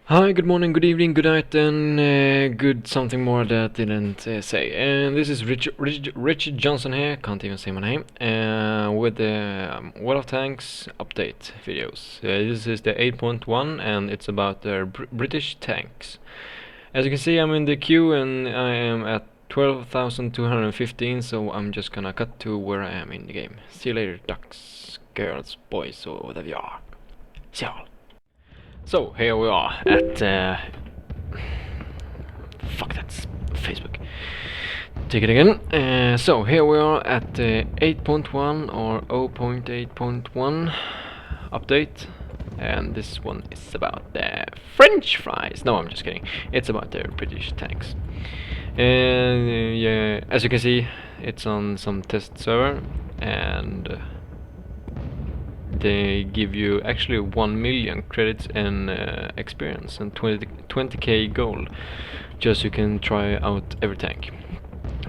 Hi, good morning, good evening, good night, and good something more that didn't say. And this is Richard Johnson here, can't even say my name, with the World of Tanks update videos. This is the 8.1 and it's about the British tanks. As you can see, I'm in the queue and I am at 12,215, so I'm just gonna cut to where I am in the game. See you later, ducks, girls, boys, or whatever you are. See y'all. So here we are at fuck, that's Facebook. Take it again. So here we are at 8.1 or 0.8.1 update, and this one is about the French fries. No, I'm just kidding. It's about the British tanks. And yeah, as you can see, it's on some test server, and they give you actually 1 million credits and experience and 20k gold, just so you can try out every tank.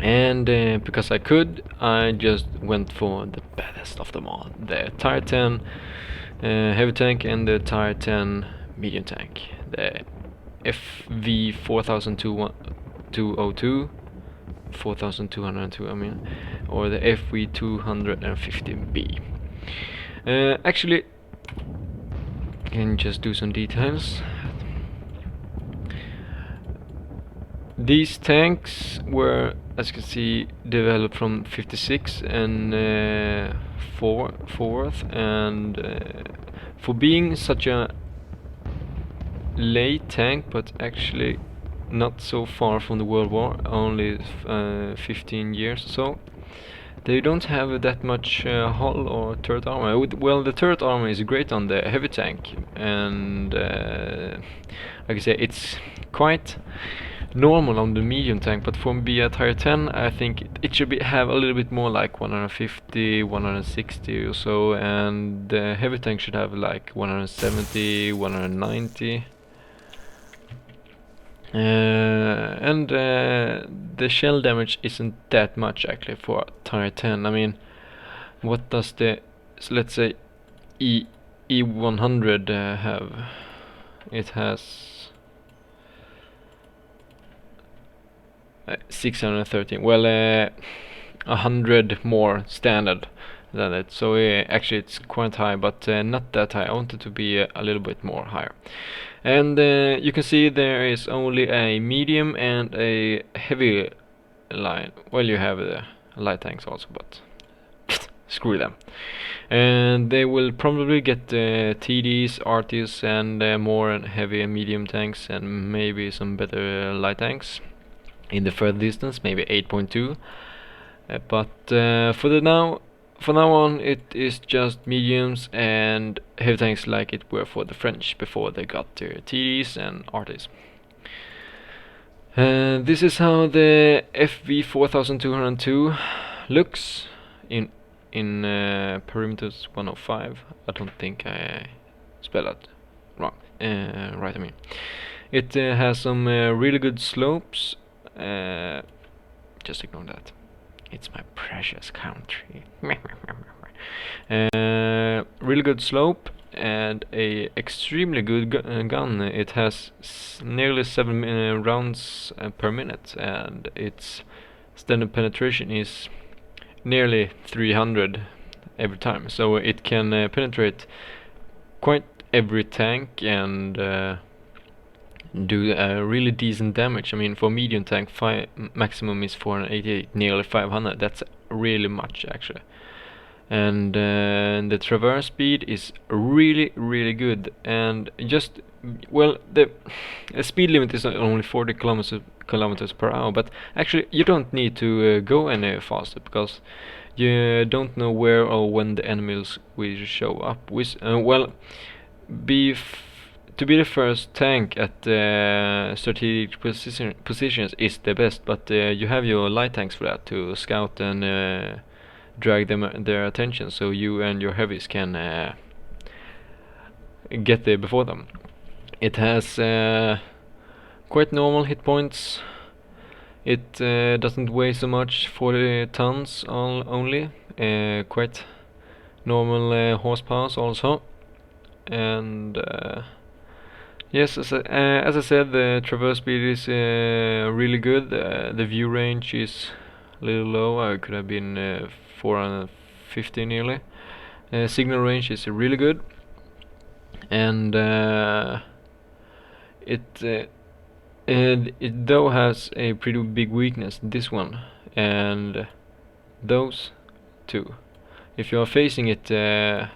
And because I could, I just went for the baddest of them all, the Tier 10 heavy tank and the Tier 10 medium tank, the FV 4202, 4202 I mean, or the FV 250B. Actually, I can just do some details. These tanks were, as you can see, developed from 56 and forth, and for being such a late tank, but actually not so far from the World War, only 15 years or so. They don't have that much hull or turret armor. Well, the turret armor is great on the heavy tank, and like I say, it's quite normal on the medium tank. But for me at Tier 10, I think it should have a little bit more, like 150, 160 or so, and the heavy tank should have like 170, 190. And the shell damage isn't that much actually for Tier 10. I mean, what does the, so let's say, E100 have? It has 613. Well, 100 more standard than it. So actually it's quite high, but not that high. I want it to be a little bit more higher. And you can see there is only a medium and a heavy line. Well, you have the light tanks also, but screw them. And they will probably get TDs, RTs, and more heavy and medium tanks, and maybe some better light tanks in the further distance, maybe 8.2. But for now on, it is just mediums and heavy tanks like it were for the French before they got their TDs and RTs. This is how the FV 4202 looks in perimeters 105. I don't think I spelled that wrong. Right, I mean. It has some really good slopes. Just ignore that. It's my precious country. Really good slope and a extremely good gun. It has nearly 7 rounds per minute, and its standard penetration is nearly 300 every time. So it can penetrate quite every tank and do really decent damage. I mean, for medium tank, maximum is 488, nearly 500. That's really much actually. And the traverse speed is really good. And just, well, the speed limit is only 40 kilometers per hour, but actually you don't need to go any faster, because you don't know where or when the enemies will show up. Well, to be the first tank at strategic positions is the best, but you have your light tanks for that, to scout and drag their attention, so you and your heavies can get there before them. It has quite normal hit points. It doesn't weigh so much, 40 tons only. Quite normal horsepower also, and Yes, as I said, the traverse speed is really good. The view range is a little low. I could have been 450 nearly. Signal range is really good, and it though has a pretty big weakness. This one and those two. If you are facing it in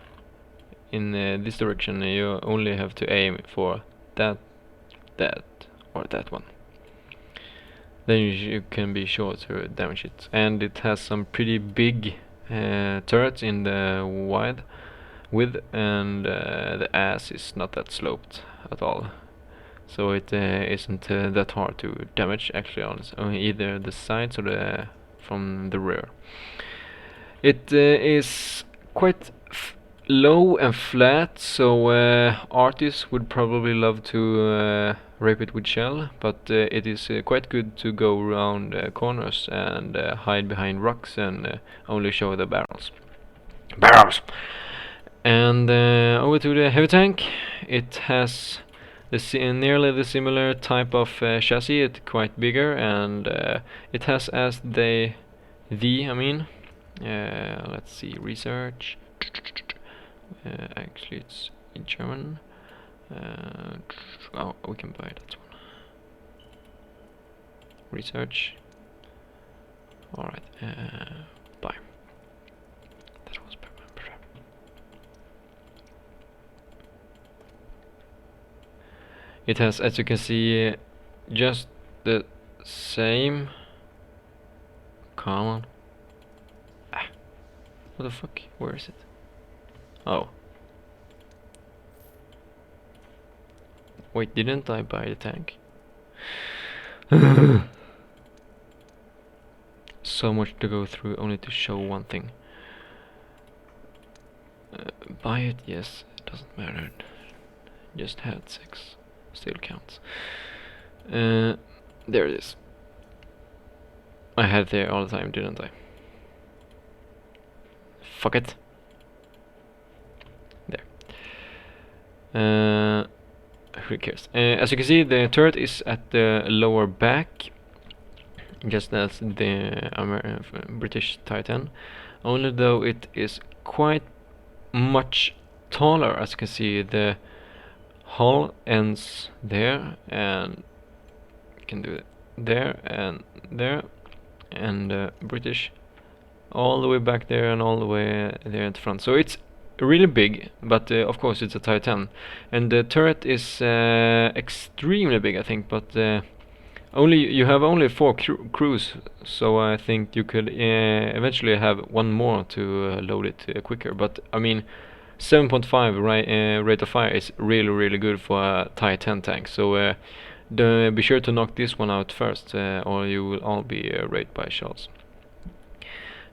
this direction, you only have to aim for that, that, or that one. Then you can be sure to damage it. And it has some pretty big turrets in the width, and the ass is not that sloped at all. So it isn't that hard to damage actually on either the sides or from the rear. It is quite low and flat, so artists would probably love to rape it with shell, but it is quite good to go around corners and hide behind rocks and only show the barrels. Barrels! And over to the heavy tank. It has nearly the similar type of chassis. It's quite bigger, and it has as I mean, let's see, research. Actually, it's in German. Oh, we can buy that one. Research. Alright, buy. That was better. It has, as you can see, just the same. Come on. Ah. What the fuck? Where is it? Oh. Wait, didn't I buy the tank? So much to go through only to show one thing. Buy it, yes, it doesn't matter. Just had 6. Still counts. There it is. I had it there all the time, didn't I? Fuck it. There. Who cares? As you can see, the turret is at the lower back, just as the British Titan. Only though it is quite much taller. As you can see, the hull ends there, and you can do it there, and British all the way back there and all the way there at the front. So it's really big, but of course it's a Titan, and the turret is extremely big, I think. But you have only 4 crews, so I think you could eventually have one more to load it quicker. But I mean, 7.5 rate of fire is really good for a Titan tank. So be sure to knock this one out first, or you will all be raped by shells.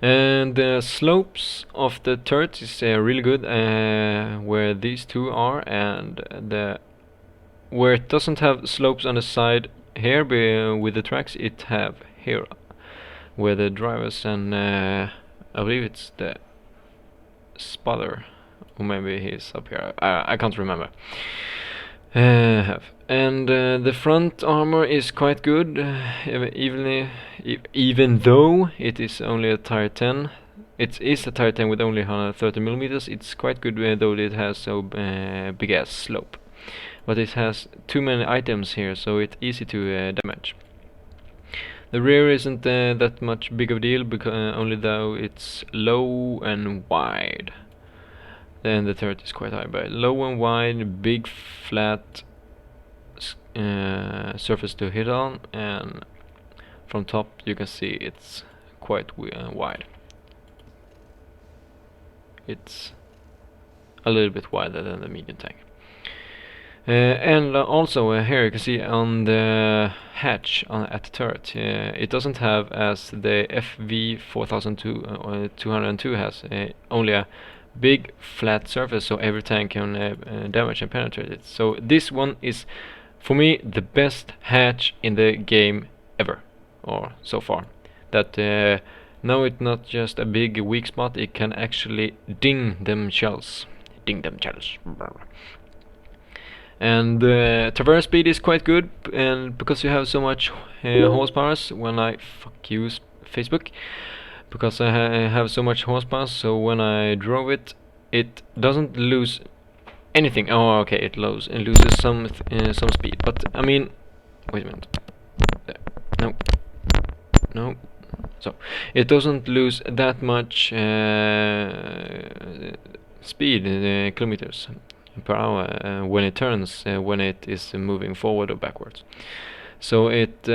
And the slopes of the turret is really good, where these two are, and where it doesn't have slopes on the side here with the tracks, it have here, where the drivers and I believe it's the spotter, or maybe he's up here. I can't remember. Have. And the front armor is quite good, even though it is only a Tier 10. It is a Tier 10 with only 130 millimeters. It's quite good, though it has so big ass slope. But it has too many items here, so it's easy to damage. The rear isn't that much big of a deal, because only though it's low and wide. Then the turret is quite high, but low and wide, big flat surface to hit on, and from top you can see it's quite wide. It's a little bit wider than the medium tank. And also here you can see on the hatch at the turret, it doesn't have, as the FV-4202 has, only a big flat surface, so every tank can damage and penetrate it. So this one is, for me, the best hatch in the game ever, or so far. That now it's not just a big weak spot, it can actually ding them shells. Ding them shells. And traverse speed is quite good, and because you have so much horsepower, when I fuck use Facebook, because I have so much horsepower, so when I drove it, it doesn't lose anything. Oh, okay, it loses some speed, but I mean, wait a minute. There. No, no. So it doesn't lose that much speed, kilometers per hour, when it turns, when it is moving forward or backwards. So it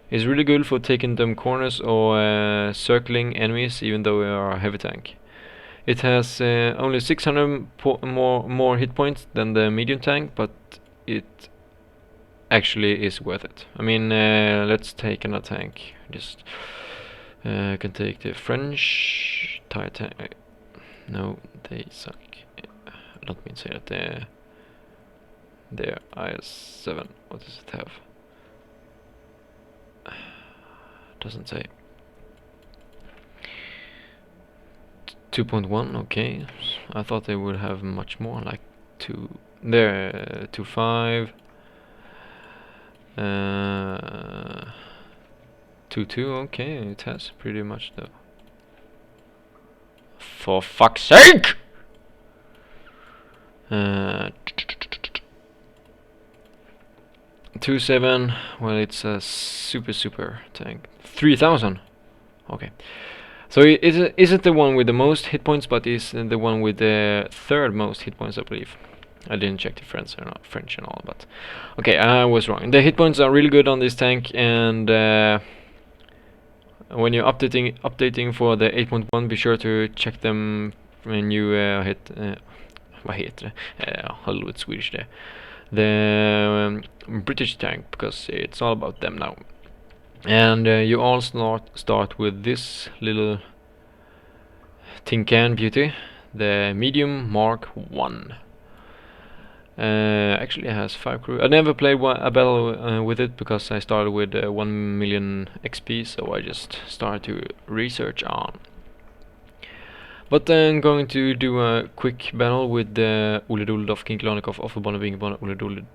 is really good for taking them corners or circling enemies, even though you are a heavy tank. It has only 600 more hit points than the medium tank, but it actually is worth it. I mean, let's take another tank. Just can take the French tire tank. No, they suck. I don't mean to say that. Their IS-7. What does it have? Doesn't say. 2.1. Okay. I thought they would have much more, like 2. There, 2.5. 2.2. Okay, it has pretty much though. For fuck's sake! 2.7. Well, it's a super tank. 3,000. Okay. So is it the one with the most hit points, but is the one with the third most hit points, I believe. I didn't check the French and all, but okay, I was wrong. The hit points are really good on this tank, and when you're updating for the 8.1, be sure to check them when you hit. Vad heter det? A little bit Swedish there. The British tank, because it's all about them now. And you all start with this little tin can beauty, the medium Mark 1. Actually it has 5 crew. I never played a battle with it because I started with 1 million XP, so I just started to research on. But I'm going to do a quick battle with Ole Doledoff, King Klanikov, Offerbane, Vingebane, Ole Doledoff.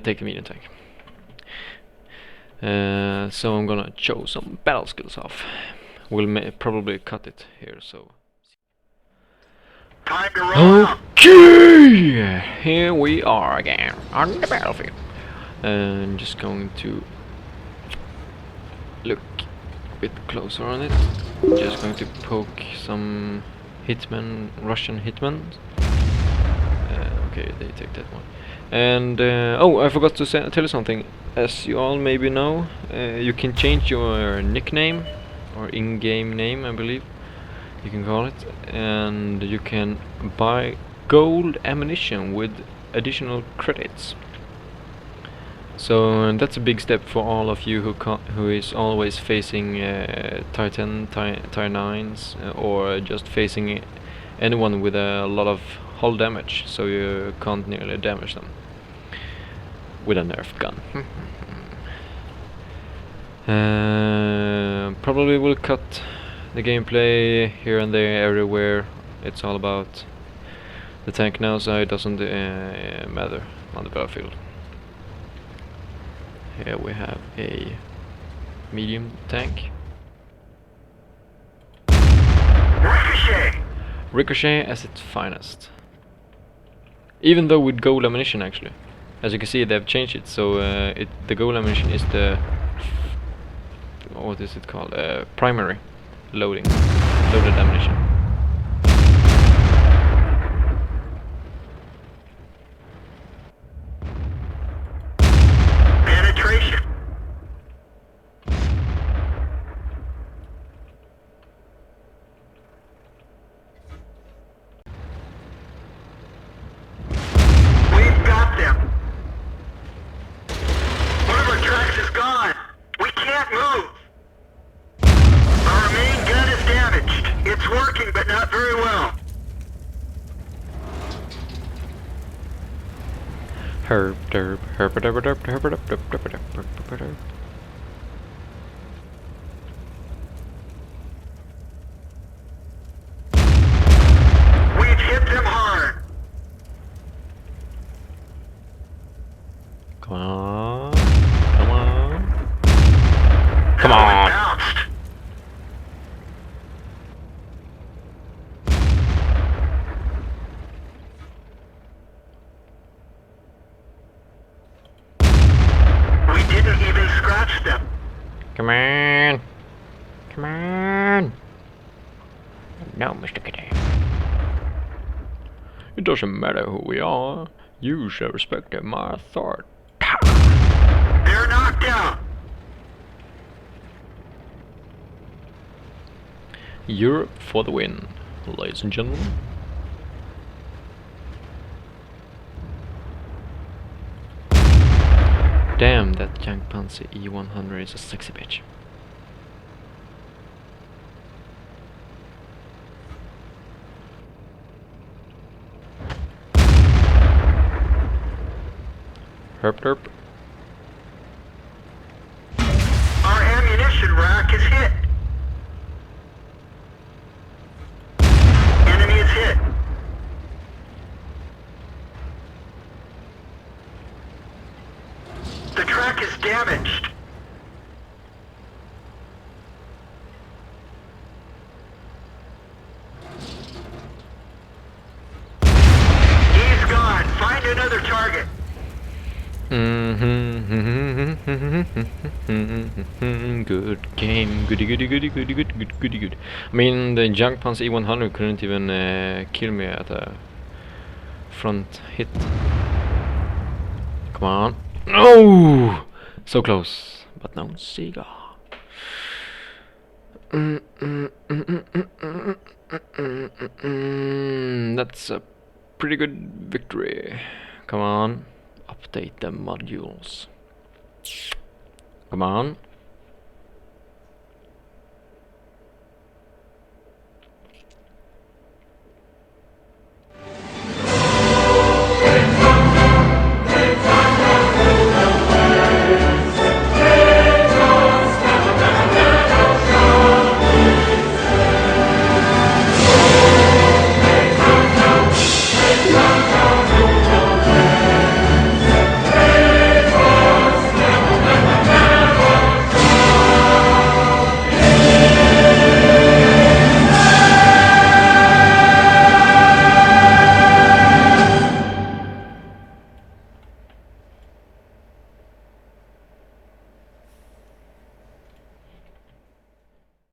Take the medium tank. So I'm gonna show some battle skills off. We'll probably cut it here, so. Okay, here we are again on the battlefield. And just going to look a bit closer on it. Just going to poke some hitmen, Russian hitmen. Okay, they take that one. And oh, I forgot to tell you something. As you all maybe know, you can change your nickname or in-game name, I believe you can call it, and you can buy gold ammunition with additional credits. So that's a big step for all of you who is always facing tier 10, tier 9s, or just facing anyone with a lot of hull damage, so you can't nearly damage them with a nerf gun. Probably will cut the gameplay here and there, everywhere. It's all about the tank now, so it doesn't matter on the battlefield. Here we have a medium tank. Ricochet at its finest. Even though with gold ammunition, actually. As you can see, they've changed it, so the gold ammunition is the what is it called? Primary loaded ammunition. Penetration. We've got them. One of our tracks is gone. We can't move. Our main gun is damaged. It's working, but not very well. Herb derb, herb derb derb herb derb derb derb derb derb. We've hit them Come on. Come on. Come on. Bounced. We didn't even scratch them. Come on. Come on. No, Mr. Kitty. It doesn't matter who we are. You shall respect my authority. They're knocked out. Europe for the win, ladies and gentlemen. Damn, that Jagdpanzer E100 is a sexy bitch. Herp derp. Our ammunition rack is hit. Enemy is hit. The track is damaged. He's gone. Find another target. Good game, goody goody goody goody goody goody goody good. I mean, the Jagdpanzer E100 couldn't even kill me at a front hit. Come on. No! So close, but no cigar. That's a pretty good victory. Come on. Update the modules. Come on.